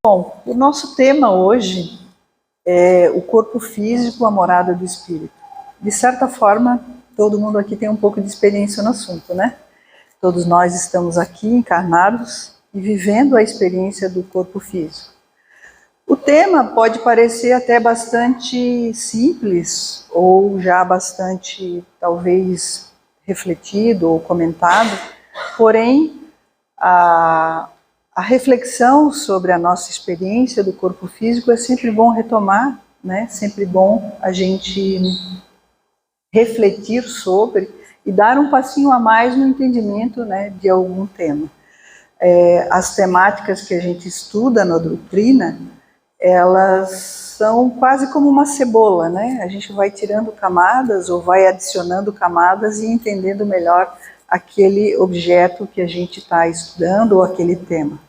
Bom, o nosso tema hoje é o corpo físico, a morada do espírito. De certa forma, todo mundo aqui tem um pouco de experiência no assunto, né? Todos nós estamos aqui encarnados e vivendo a experiência do corpo físico. O tema pode parecer até bastante simples ou já bastante, talvez, refletido ou comentado, porém, a reflexão sobre a nossa experiência do corpo físico é sempre bom retomar, né? Sempre bom a gente refletir sobre e dar um passinho a mais no entendimento, né, de algum tema. As temáticas que a gente estuda na doutrina, elas são quase como uma cebola, né? A gente vai tirando camadas ou vai adicionando camadas e entendendo melhor aquele objeto que a gente está estudando ou aquele tema.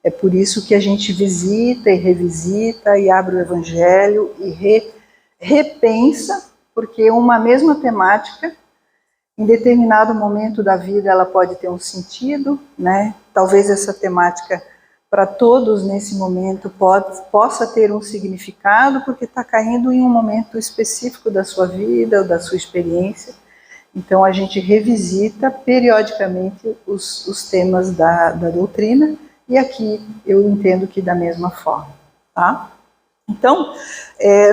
É por isso que a gente visita e revisita e abre o Evangelho e repensa, porque uma mesma temática, em determinado momento da vida, ela pode ter um sentido, né? Talvez essa temática, para todos nesse momento, possa ter um significado, porque está caindo em um momento específico da sua vida ou da sua experiência. Então a gente revisita periodicamente os temas da doutrina, e aqui eu entendo que da mesma forma, tá? Então,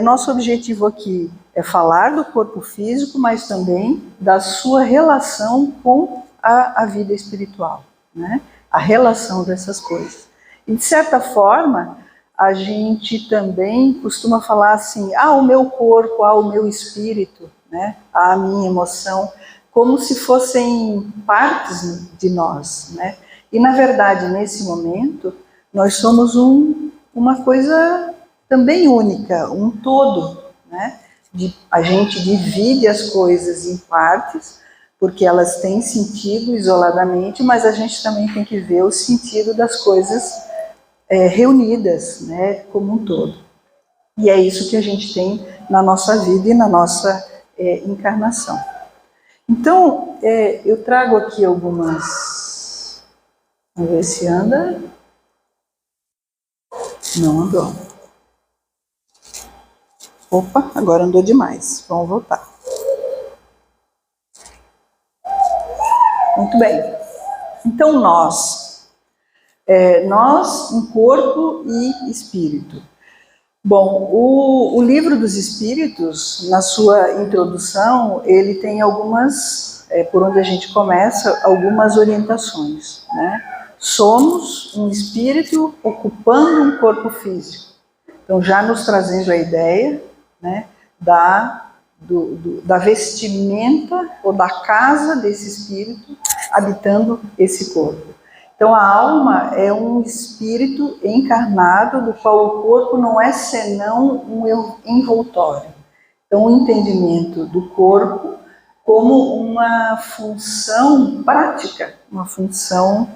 nosso objetivo aqui é falar do corpo físico, mas também da sua relação com a vida espiritual, né? A relação dessas coisas. E, de certa forma, a gente também costuma falar assim, o meu corpo, o meu espírito, né? A minha emoção, como se fossem partes de nós, né? E, na verdade, nesse momento, nós somos uma coisa também única, um todo, né? A gente divide as coisas em partes, porque elas têm sentido isoladamente, mas a gente também tem que ver o sentido das coisas reunidas, né, como um todo. E é isso que a gente tem na nossa vida e na nossa encarnação. Então, eu trago aqui algumas... Vamos ver se anda. Não andou. Opa, agora andou demais. Vamos voltar. Muito bem. Então, nós, em corpo e espírito. Bom, o livro dos Espíritos, na sua introdução, ele tem algumas, por onde a gente começa, algumas orientações, né? Somos um espírito ocupando um corpo físico. Então, já nos trazendo a ideia, né, da vestimenta ou da casa desse espírito habitando esse corpo. Então, a alma é um espírito encarnado, do qual o corpo não é senão um envoltório. Então, o entendimento do corpo como uma função prática, uma função...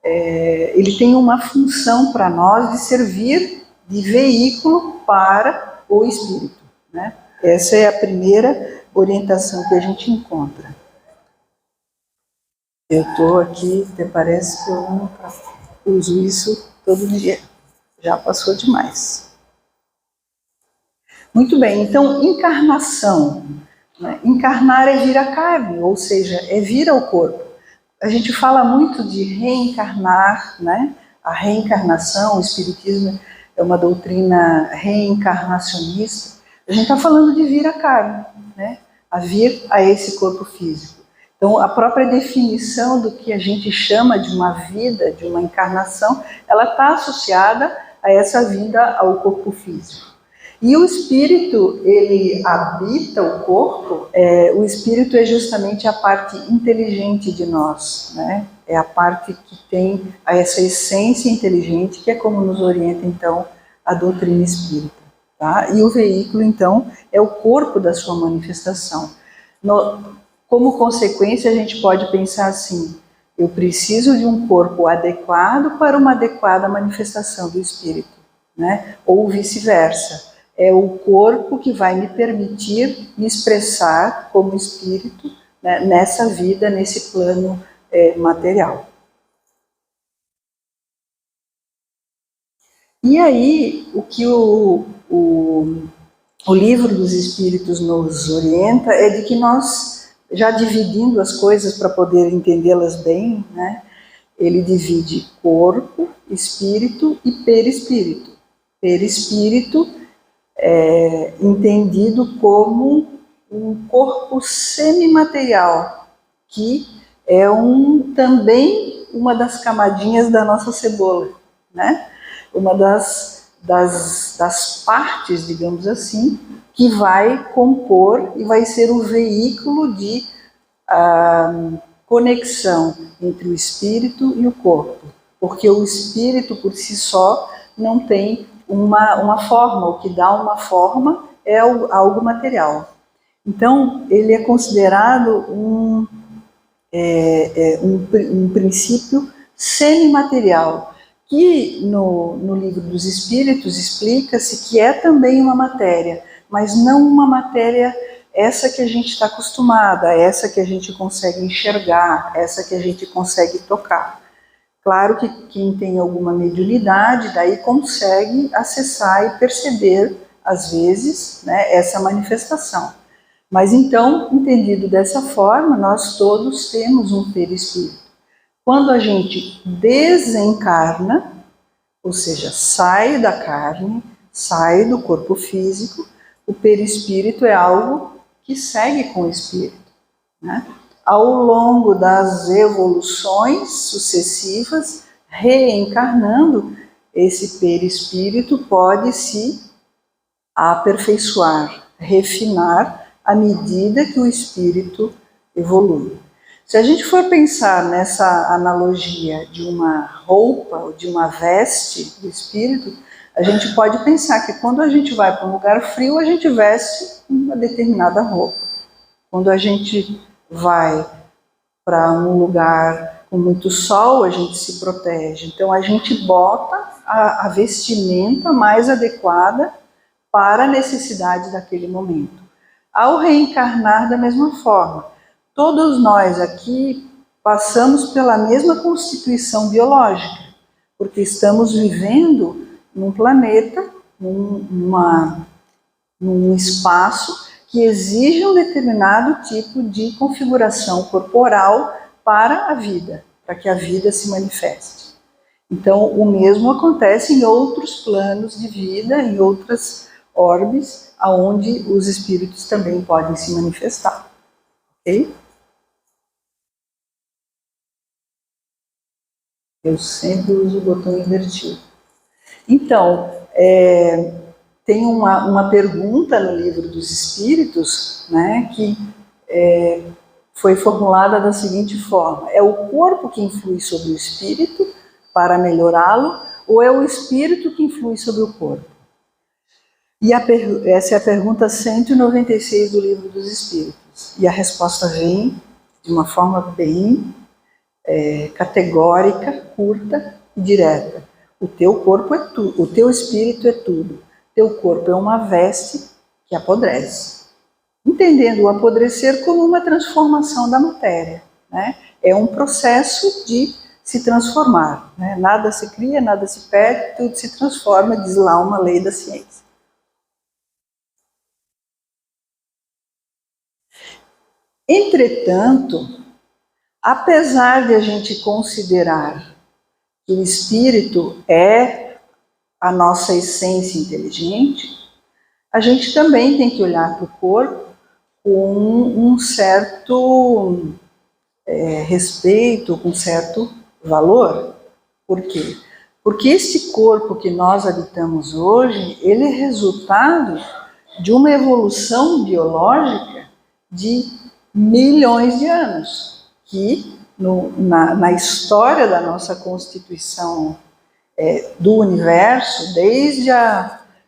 ele tem uma função para nós de servir de veículo para o espírito, né? Essa é a primeira orientação que a gente encontra. Eu estou aqui, até parece que eu não uso isso todo dia. Já passou demais. Muito bem, então, encarnação. Né? Encarnar é vir à carne, ou seja, é vir ao corpo. A gente fala muito de reencarnar, né? A reencarnação, o espiritismo é uma doutrina reencarnacionista. A gente está falando de vir à carne, né? A vir a esse corpo físico. Então, a própria definição do que a gente chama de uma vida, de uma encarnação, ela está associada a essa vinda ao corpo físico. E o espírito, ele habita o corpo, o espírito é justamente a parte inteligente de nós, né? É a parte que tem essa essência inteligente, que é como nos orienta, então, a doutrina espírita. Tá? E o veículo, então, é o corpo da sua manifestação. Como consequência, a gente pode pensar assim, eu preciso de um corpo adequado para uma adequada manifestação do espírito, né? Ou vice-versa. É o corpo que vai me permitir me expressar como espírito, né, nessa vida, nesse plano material. E aí, o que o livro dos Espíritos nos orienta é de que nós, já dividindo as coisas para poder entendê-las bem, né, ele divide corpo, espírito e perispírito. Perispírito é entendido como um corpo semimaterial, que é também uma das camadinhas da nossa cebola, né? Uma das partes, digamos assim, que vai compor e vai ser o veículo de conexão entre o espírito e o corpo, porque o espírito por si só não tem uma forma, o que dá uma forma é algo material. Então, ele é considerado um princípio semimaterial, que no livro dos Espíritos explica-se que é também uma matéria, mas não uma matéria essa que a gente está acostumada, essa que a gente consegue enxergar, essa que a gente consegue tocar. Claro que quem tem alguma mediunidade daí consegue acessar e perceber, às vezes, né, essa manifestação. Mas então, entendido dessa forma, nós todos temos um perispírito. Quando a gente desencarna, ou seja, sai da carne, sai do corpo físico, o perispírito é algo que segue com o espírito, né? Ao longo das evoluções sucessivas, reencarnando, esse perispírito pode se aperfeiçoar, refinar à medida que o espírito evolui. Se a gente for pensar nessa analogia de uma roupa ou de uma veste do espírito, a gente pode pensar que quando a gente vai para um lugar frio, a gente veste uma determinada roupa. Quando a gente vai para um lugar com muito sol, a gente se protege. Então a gente bota a vestimenta mais adequada para a necessidade daquele momento. Ao reencarnar da mesma forma, todos nós aqui passamos pela mesma constituição biológica, porque estamos vivendo num planeta, num espaço que exige um determinado tipo de configuração corporal para a vida, para que a vida se manifeste. Então, o mesmo acontece em outros planos de vida, em outras orbes, aonde os espíritos também podem se manifestar. Ok? Eu sempre uso o botão invertido. Então, tem uma pergunta no livro dos Espíritos, né, que foi formulada da seguinte forma: é o corpo que influi sobre o espírito para melhorá-lo, ou é o espírito que influi sobre o corpo? E essa é a pergunta 196 do livro dos Espíritos. E a resposta vem de uma forma bem categórica, curta e direta. O teu corpo é tudo, o teu espírito é tudo. Teu corpo é uma veste que apodrece. Entendendo o apodrecer como uma transformação da matéria, né? É um processo de se transformar, né? Nada se cria, nada se perde, tudo se transforma, diz lá uma lei da ciência. Entretanto, apesar de a gente considerar que o espírito é a nossa essência inteligente, a gente também tem que olhar para o corpo com um certo respeito, com um certo valor. Por quê? Porque este corpo que nós habitamos hoje, ele é resultado de uma evolução biológica de milhões de anos, que na história da nossa constituição do universo, desde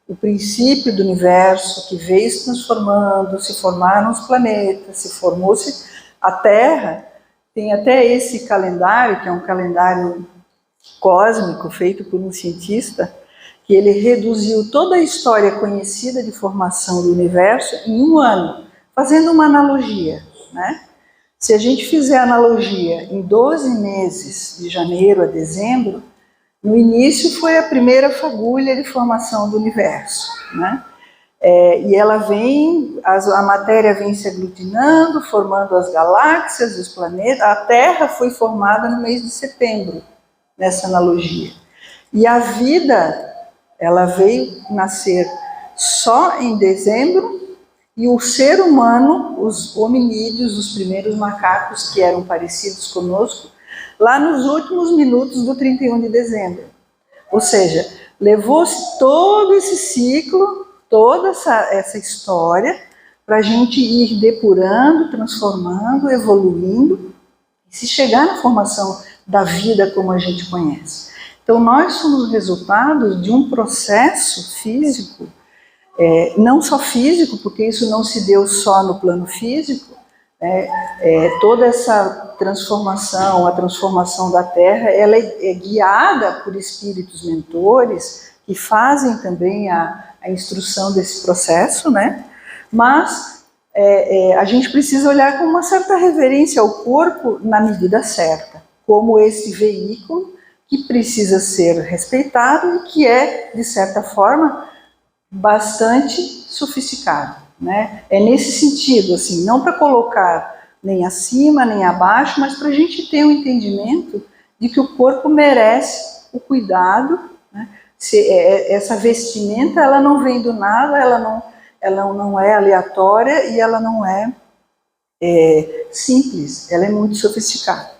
o princípio do universo, que veio se transformando, se formaram os planetas, se formou-se a Terra, tem até esse calendário, que é um calendário cósmico feito por um cientista, que ele reduziu toda a história conhecida de formação do universo em um ano, fazendo uma analogia, né? Se a gente fizer analogia em 12 meses, de janeiro a dezembro, No início foi a primeira fagulha de formação do universo, né? E ela vem, a matéria vem se aglutinando, formando as galáxias, os planetas. A Terra foi formada no mês de setembro, nessa analogia. E a vida, ela veio nascer só em dezembro, e o ser humano, os hominídeos, os primeiros macacos que eram parecidos conosco, lá nos últimos minutos do 31 de dezembro. Ou seja, levou-se todo esse ciclo, toda essa história, para a gente ir depurando, transformando, evoluindo, e se chegar na formação da vida como a gente conhece. Então, nós somos resultados de um processo físico, não só físico, porque isso não se deu só no plano físico, toda essa transformação, a transformação da Terra, ela é guiada por espíritos mentores, que fazem também a instrução desse processo, né? Mas a gente precisa olhar com uma certa reverência ao corpo na medida certa, como esse veículo que precisa ser respeitado e que é, de certa forma, bastante sofisticado, né? É nesse sentido, assim, não para colocar nem acima, nem abaixo, mas para a gente ter um entendimento de que o corpo merece o cuidado, né? Essa vestimenta, ela não vem do nada, ela não é aleatória e ela não é simples, ela é muito sofisticada.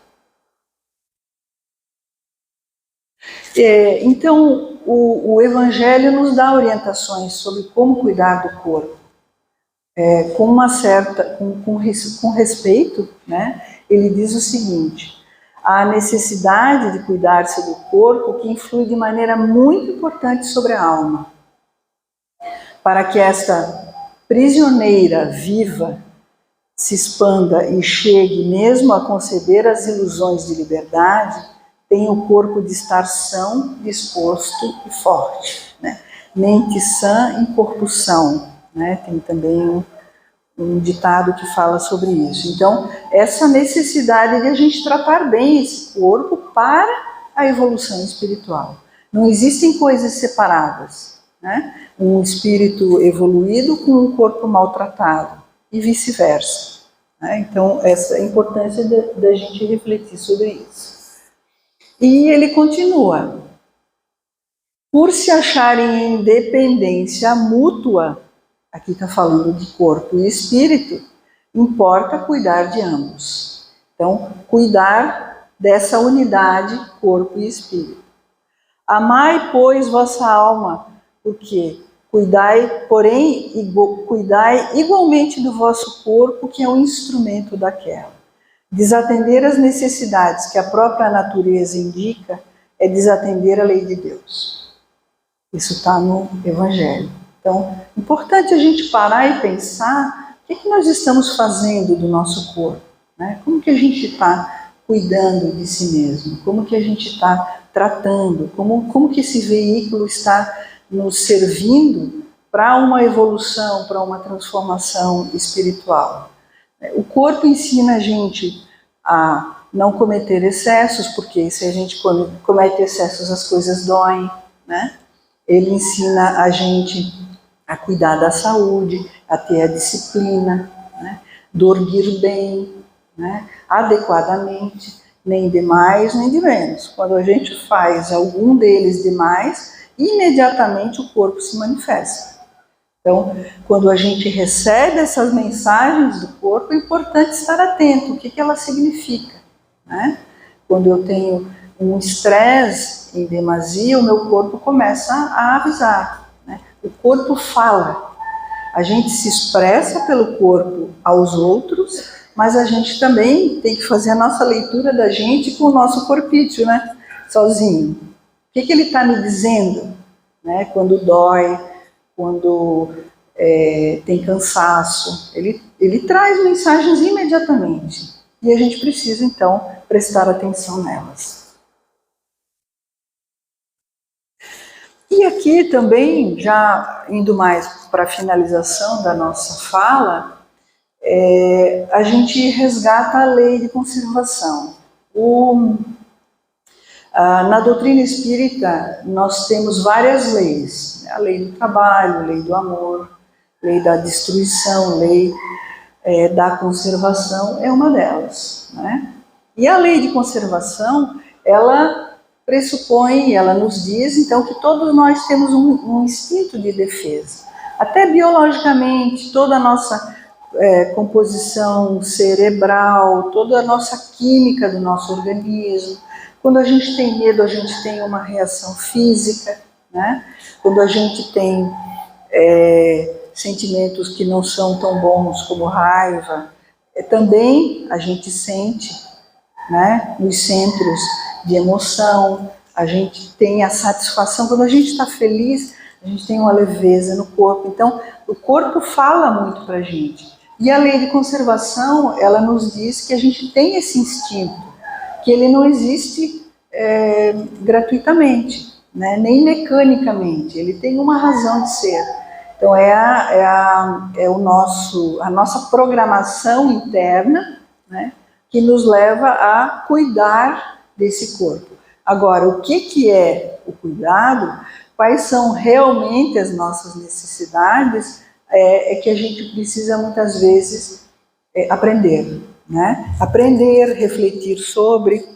Então, o Evangelho nos dá orientações sobre como cuidar do corpo, com respeito, né? Ele diz o seguinte: há necessidade de cuidar-se do corpo que influi de maneira muito importante sobre a alma. Para que esta prisioneira viva se expanda e chegue mesmo a conceber as ilusões de liberdade, tem o corpo de estar são, disposto e forte, né? Mente sã em corpo são, né? Tem também um ditado que fala sobre isso. Então, essa necessidade de a gente tratar bem esse corpo para a evolução espiritual. Não existem coisas separadas, né? Um espírito evoluído com um corpo maltratado e vice-versa, né? Então, essa é a importância da gente refletir sobre isso. E ele continua: por se acharem em dependência mútua, aqui está falando de corpo e espírito, importa cuidar de ambos. Então, cuidar dessa unidade, corpo e espírito. Amai, pois, vossa alma, porque cuidai igualmente do vosso corpo, que é um instrumento daquela. Desatender as necessidades que a própria natureza indica é desatender a lei de Deus. Isso está no Evangelho. Então, é importante a gente parar e pensar o que nós estamos fazendo do nosso corpo, né? Como que a gente está cuidando de si mesmo, como que a gente está tratando, como que esse veículo está nos servindo para uma evolução, para uma transformação espiritual. O corpo ensina a gente a não cometer excessos, porque se a gente comete excessos as coisas doem, né? Ele ensina a gente a cuidar da saúde, a ter a disciplina, né? Dormir bem, né? Adequadamente, nem de mais nem de menos. Quando a gente faz algum deles demais, imediatamente o corpo se manifesta. Então, quando a gente recebe essas mensagens do corpo, é importante estar atento, o que ela significa, né? Quando eu tenho um estresse em demasia, o meu corpo começa a avisar, né? O corpo fala. A gente se expressa pelo corpo aos outros, mas a gente também tem que fazer a nossa leitura da gente com o nosso corpício, né? Sozinho. O que ele está me dizendo, né? Quando dói, quando tem cansaço, ele traz mensagens imediatamente. E a gente precisa, então, prestar atenção nelas. E aqui também, já indo mais para a finalização da nossa fala, a gente resgata a lei de conservação. Na doutrina espírita, nós temos várias leis, né? A lei do trabalho, a lei do amor, a lei da destruição, a lei da conservação é uma delas, né? E a lei de conservação, ela pressupõe, ela nos diz, então, que todos nós temos um instinto de defesa. Até biologicamente, toda a nossa composição cerebral, toda a nossa química do nosso organismo. Quando a gente tem medo, a gente tem uma reação física, né? Quando a gente tem sentimentos que não são tão bons como raiva, também a gente sente, né, nos centros de emoção, a gente tem a satisfação. Quando a gente está feliz, a gente tem uma leveza no corpo. Então, o corpo fala muito para a gente. E a lei de conservação, ela nos diz que a gente tem esse instinto, que ele não existe gratuitamente, né, nem mecanicamente, ele tem uma razão de ser. Então, a nossa programação interna, né, que nos leva a cuidar desse corpo. Agora, o que é o cuidado? Quais são realmente as nossas necessidades? É que a gente precisa muitas vezes aprender, né? Aprender, refletir sobre.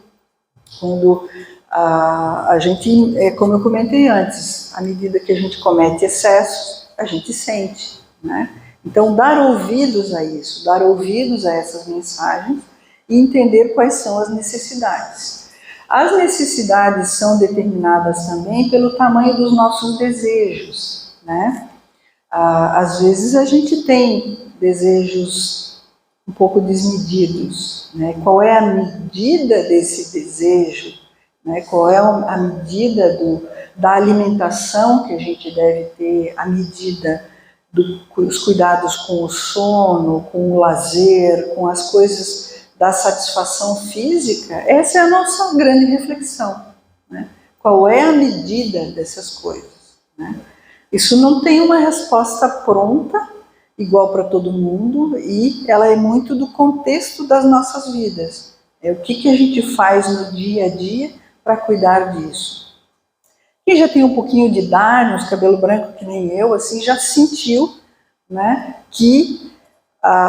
Quando a gente, como eu comentei antes, à medida que a gente comete excessos, a gente sente, né? Então, dar ouvidos a isso, dar ouvidos a essas mensagens e entender quais são as necessidades. As necessidades são determinadas também pelo tamanho dos nossos desejos, né? Às vezes a gente tem desejos um pouco desmedidos, né? Qual é a medida desse desejo, né? Qual é a medida da alimentação que a gente deve ter, a medida dos cuidados com o sono, com o lazer, com as coisas da satisfação física? Essa é a nossa grande reflexão, né? Qual é a medida dessas coisas, né? Isso não tem uma resposta pronta, igual para todo mundo, e ela é muito do contexto das nossas vidas. É o que a gente faz no dia a dia para cuidar disso. Quem já tem um pouquinho de idade, uns cabelo branco que nem eu, assim, já sentiu, né, que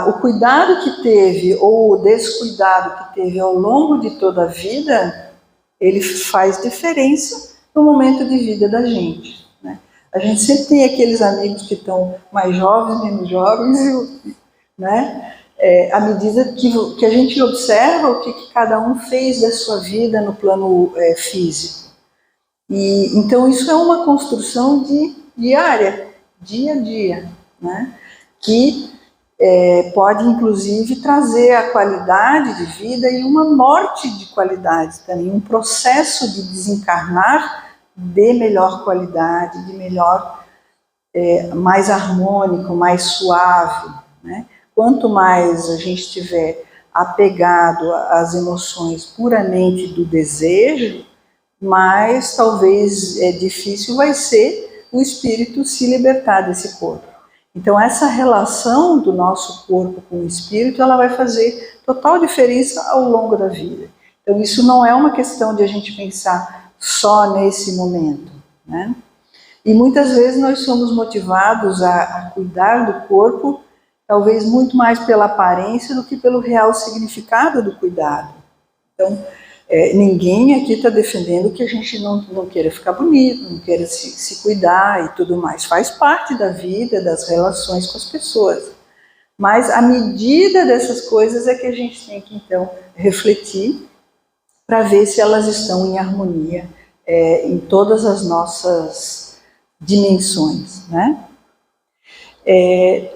o cuidado que teve ou o descuidado que teve ao longo de toda a vida, ele faz diferença no momento de vida da gente, né? A gente sempre tem aqueles amigos que estão mais jovens, menos jovens, né? À medida que a gente observa o que cada um fez da sua vida no plano físico. E então isso é uma construção diária, dia a dia, né? Que pode inclusive trazer a qualidade de vida e uma morte de qualidade também, um processo de desencarnar de melhor qualidade, de melhor, mais harmônico, mais suave, né? Quanto mais a gente estiver apegado às emoções puramente do desejo, mais talvez difícil vai ser o espírito se libertar desse corpo. Então essa relação do nosso corpo com o espírito, ela vai fazer total diferença ao longo da vida. Então isso não é uma questão de a gente pensar só nesse momento, né? E muitas vezes nós somos motivados a cuidar do corpo, talvez muito mais pela aparência do que pelo real significado do cuidado. Então, ninguém aqui está defendendo que a gente não queira ficar bonito, não queira se cuidar e tudo mais. Faz parte da vida, das relações com as pessoas. Mas a medida dessas coisas é que a gente tem que, então, refletir para ver se elas estão em harmonia em todas as nossas dimensões, né?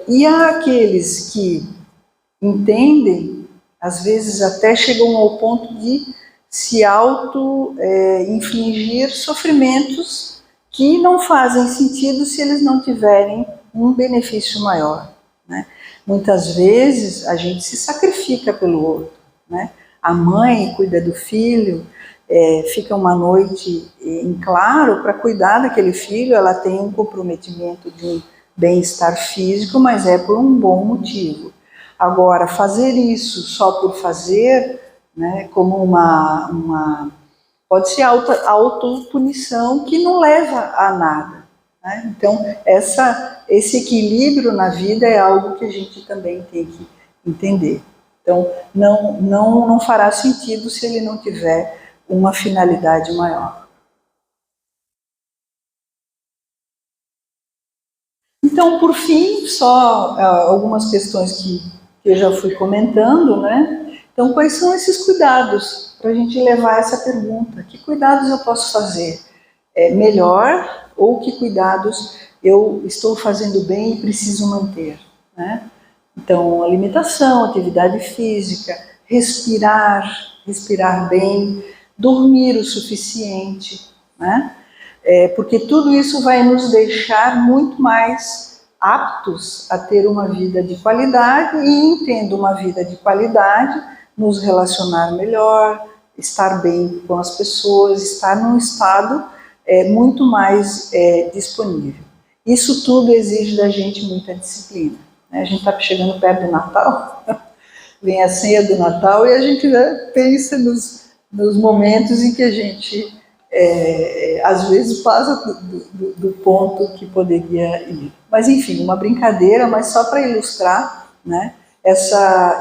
E há aqueles que entendem, às vezes até chegam ao ponto de se auto-infligir sofrimentos que não fazem sentido se eles não tiverem um benefício maior, né? Muitas vezes a gente se sacrifica pelo outro, né? A mãe cuida do filho, fica uma noite em claro para cuidar daquele filho, ela tem um comprometimento de um bem-estar físico, mas é por um bom motivo. Agora, fazer isso só por fazer, né, como uma Pode ser autopunição que não leva a nada, né? Então, esse equilíbrio na vida é algo que a gente também tem que entender. Então, não fará sentido se ele não tiver uma finalidade maior. Então, por fim, só algumas questões que eu já fui comentando, né? Então, quais são esses cuidados para a gente levar essa pergunta? Que cuidados eu posso fazer melhor ou que cuidados eu estou fazendo bem e preciso manter, né? Então, alimentação, atividade física, respirar bem, dormir o suficiente, né? Porque tudo isso vai nos deixar muito mais aptos a ter uma vida de qualidade e, tendo uma vida de qualidade, nos relacionar melhor, estar bem com as pessoas, estar num estado muito mais disponível. Isso tudo exige da gente muita disciplina. A gente está chegando perto do Natal, vem a ceia do Natal e a gente pensa nos momentos em que a gente às vezes passa do ponto que poderia ir. Mas enfim, uma brincadeira, mas só para ilustrar, né,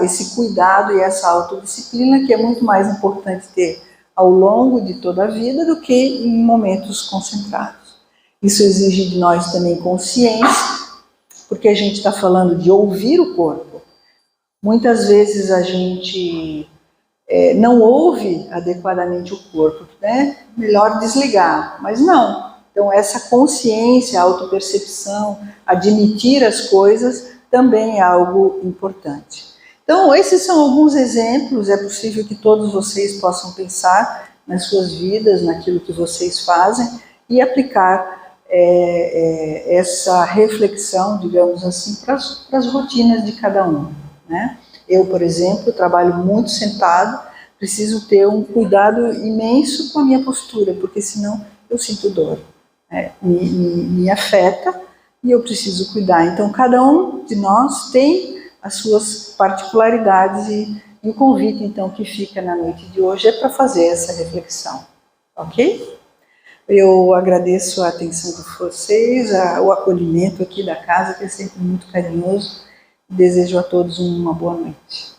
esse cuidado e essa autodisciplina que é muito mais importante ter ao longo de toda a vida do que em momentos concentrados. Isso exige de nós também consciência, porque a gente está falando de ouvir o corpo. Muitas vezes a gente não ouve adequadamente o corpo, né? Melhor desligar, mas não. Então essa consciência, autopercepção, admitir as coisas também é algo importante. Então esses são alguns exemplos, é possível que todos vocês possam pensar nas suas vidas, naquilo que vocês fazem e aplicar essa reflexão, digamos assim, para as rotinas de cada um, né? Eu, por exemplo, trabalho muito sentado, preciso ter um cuidado imenso com a minha postura, porque senão eu sinto dor, né? Me afeta e eu preciso cuidar. Então, cada um de nós tem as suas particularidades e o convite, então, que fica na noite de hoje é para fazer essa reflexão, ok? Eu agradeço a atenção de vocês, o acolhimento aqui da casa, que é sempre muito carinhoso. Desejo a todos uma boa noite.